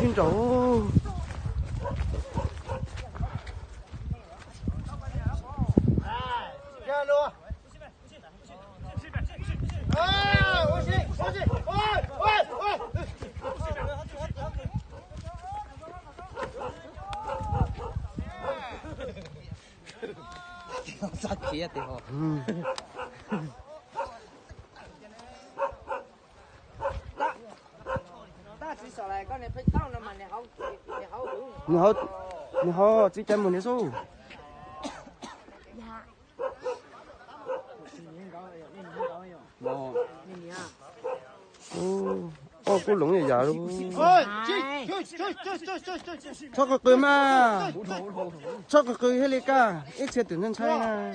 xin cháu. Sao kia thì họ. Ta chỉ sợ lại con này phải tao nó mà này họ chỉ chân một số. Cô lủng gì vậy luôn? cho cái cười mà, cho cái cười hết đi cả, ít xe tuyển nhân trai nè.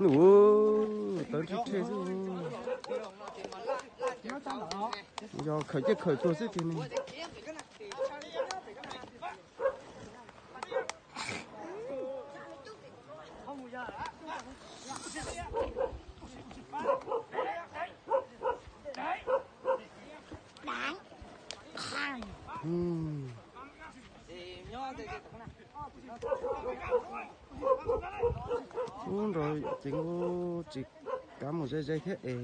Nụ, tới chết chết rồi. Giờ khởi chết khởi tôi sẽ tiền này. Rồi chỉ cả một dây thế ề.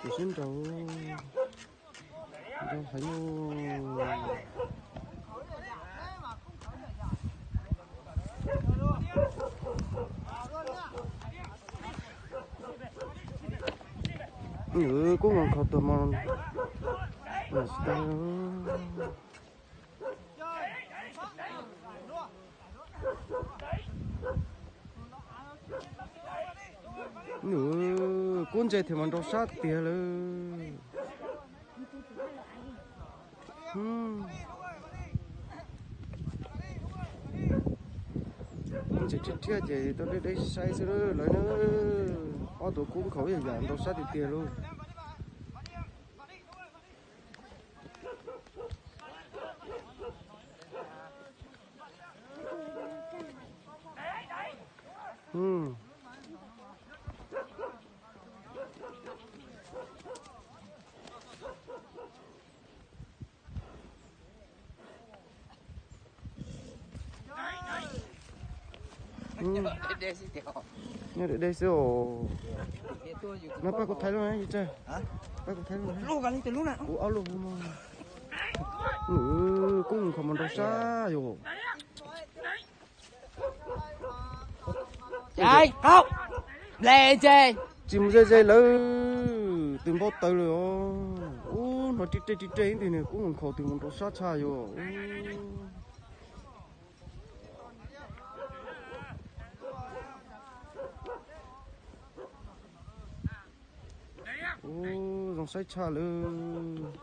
Chỉ xin rồi thấy cũng còn khó tụi mòn. Con trai thì mình đâu sát tiền luôn. Chỉ chưa chỉ tôi đây sai rồi lại nữa. Ở tụi cũng khẩu vậy đâu sát được tiền luôn. Nhớ để đây xíu. Nó phải có thấy luôn ấy chứ? Hả? Phải có thấy luôn ấy. Lúc gần từ lúc nào? Ủa luôn mà. Cũng không đâu xa rồi. Chạy, không. Lê chê. Chim dây lỡ tìm bót tới rồi. Nó chỉ thì này cũng không tìm đâu xa xa rồi. Dòng xoay cha luôn.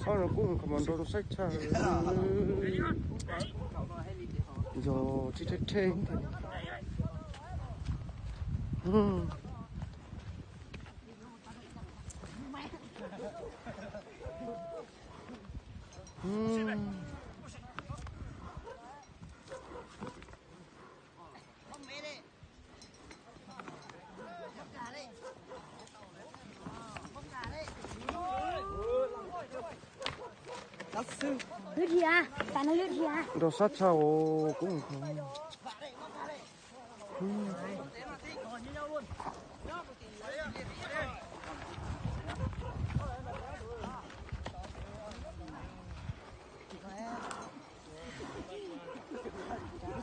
Sao nó cũng không ăn đồ sách cha. Giờ chỉ chết. Lướt gì à? Bạn nó lướt gì à? Đồ sát sao cũng không.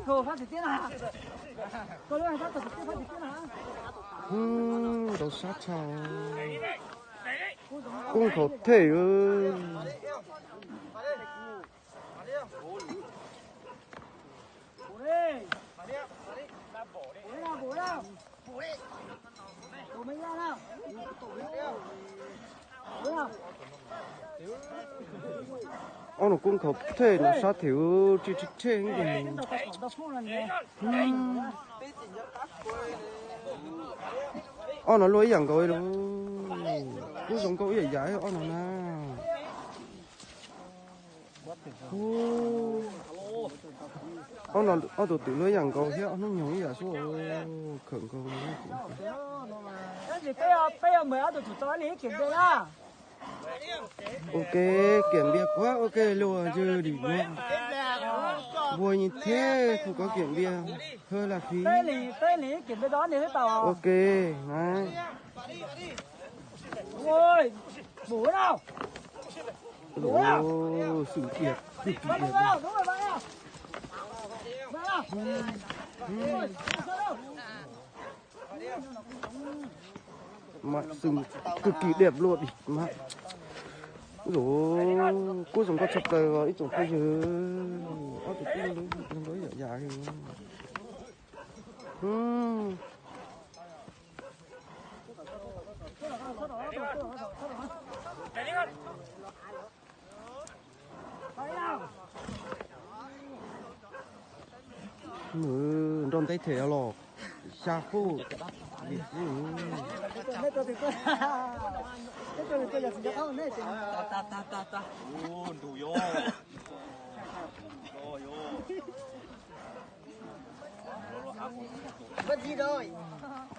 Cô phát tiền à? Cô luôn phát tiền à? Đồ sát chào. Cũng có thể ơi. Nó cũng có thể nó sát thiếu chỉ trên cái nó lôi dạng coi luôn cũng giống câu giải giải nó na nó tự lôi dạng câu thế nó nhồi giả số khẩn câu ok kiểm bia quá ok luôn chưa đi luôn vui như thế không có kiểm bia hơi là phí ok đấy Ôi, bố nào? Ồ, sự kiệt, cực kỳ kiệt. Mặt sừng cực kỳ đẹp luôn mà. Rồi, cô dùng con chập đời rồi, ít dùng coi chứ. Ôi, tụi tôi nó đối giả giả kìa. Đòn tay thể lò xa khô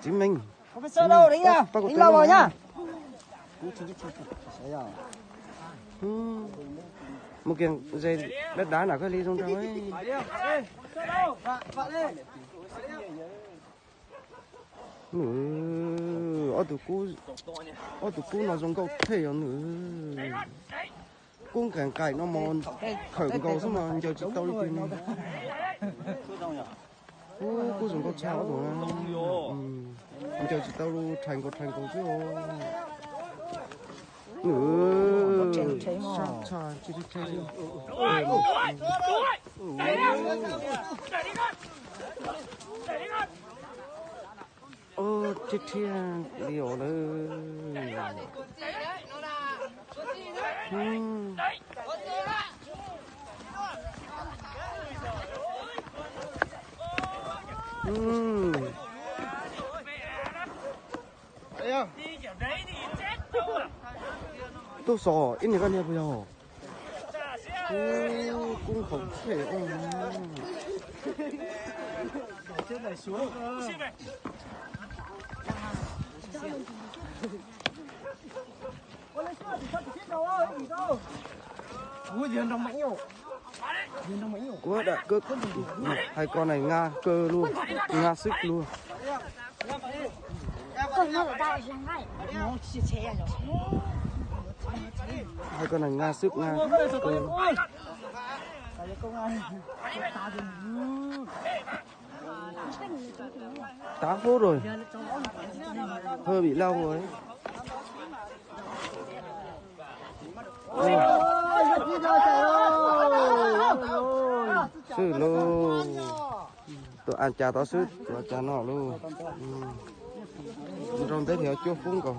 chính mình Không biết sơ đâu đấy nhá, đánh lâu rồi nhá. một kiện dây đất đá nào cái ly trong trong ấy ở tụi cú nó giống câu thể nữa cũng càng cày nó mòn khởi câu xong mà giờ chỉ tao đi tìm cú giống câu cháo rồi giờ chỉ tao thành câu chứ sao chỉ đi chơi chết thiên liềuเลยtôi sò ít này con nhà bây giờ cũng không thể Trên này xuống. Ui, điền đồng mạnh nhiều. Quá đã cơ hai con này nga cơ luôn, nga sức luôn. Hai con này nga sức nga. Tá phút rồi, hơi bị lâu rồi. Sư luôn, tụi ăn trà tao sư, tụi trà nọ luôn. Rồi tới theo chốt phun còn.